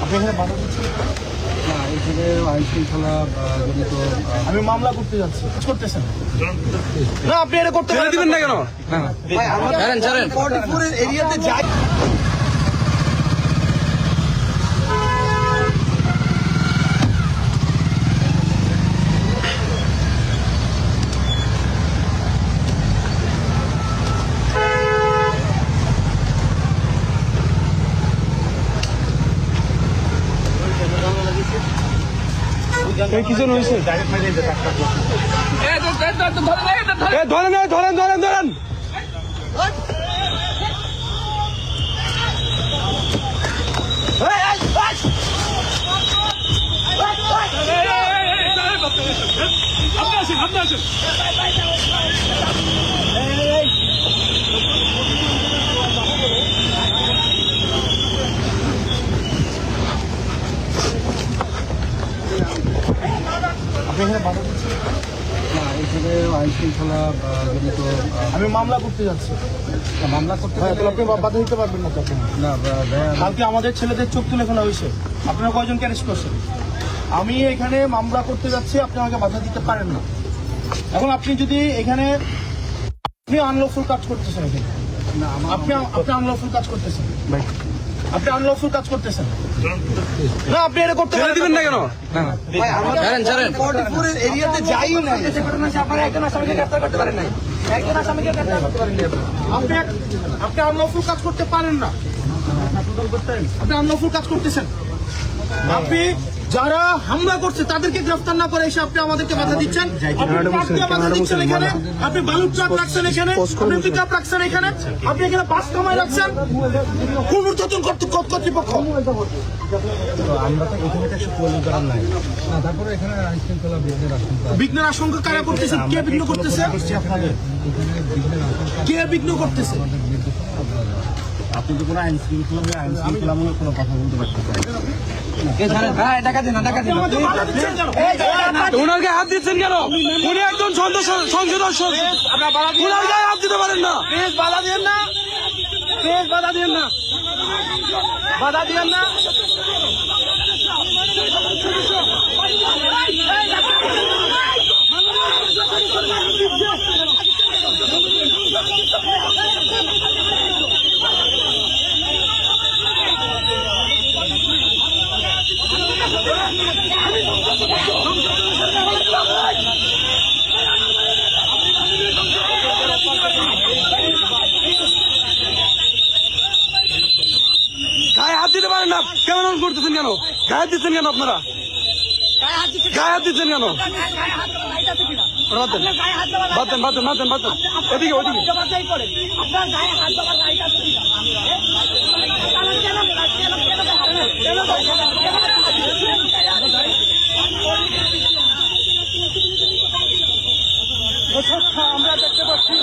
আপনি এখানে বাধা দিচ্ছেন? না, এখানে আইন শৃঙ্খলা জনিত আমি মামলা করতে যাচ্ছি, করতেছেন না? আপনি এটা করতে দিবেন না কেন? এরিয়াতে যাই। কিজন হয়েছে? ধরেন ধরেন ধরেন ধরেন। আপনি আসেন। আপনি এখানে বাধা দিচ্ছেন? না, এখানে আইন শৃঙ্খলা জনিত আমি মামলা করতে যাচ্ছি। মামলা করতে তাহলে আপনি বাধা দিতে পারবেন না তখন? না, কালকে আমাদের ছেলেদের চোখ তুলে ফেলা হয়েছে, আপনারা কয়জনকে অ্যারেস্ট করছেন? আমি এখানে মামলা করতে যাচ্ছি, আপনি আমাকে বাধা দিতে পারেন না। এখন আপনি যদি এখানে আপনি আনলফুল কাজ করতেছেন, এখানে না, আপনি আনলফুল কাজ করতেছেন, আপনি আনলফুল কাজ করতেছেন না? আপনি এটা করতে দিবেন না কেন? এরিয়াতে যাই না, আপনি আনলফুল কাজ করতে পারেন না। আপনি আনলফুল কাজ করতেছেন। আপনি যারা হামলা করছে তাদেরকে গ্রেফতার না করে এসে আপনি আমাদেরকে বাধা দিচ্ছেন। এখানে আপনি বালুর ট্রাক রাখছেন, এখানে আপনি পিকআপ রাখছেন, এখানে আপনি এখানে বাস কামাই রাখছেন। পুনর্গঠন কর্তৃপক্ষ, আমরা তো এখানে কিছু পোলিং করার নাই। না, তারপরে এখানে আইন শৃঙ্খলা বিঘ্নের আশঙ্কা কারা করতেছেন? কে বিঘ্ন করতেছে? কে বিঘ্ন করতেছে? আপনি তো কোনো আইন শৃঙ্খলামূলক কোনো কথা বলতে পারছেন? ওনার গায়ে হাত দিচ্ছেন কেন? উনি একজন সংসদ সদস্য, ওনার গায়ে হাত দিতে পারেন না। প্লিজ বাধা দিয়েন না, প্লিজ বাধা দিয়েন না, বাধা দিয়েন না। গায়ে হাত দিতে পারেন না, কেমন করতেছেন কেন? গায়ে হাত দিচ্ছেন কেন? আপনারা গায়ে হাত দিচ্ছেন কেন? বাতেন বাতেন বাতেন বাতেন, এদিকে ওদিকে। আমরা দেখতে পাচ্ছি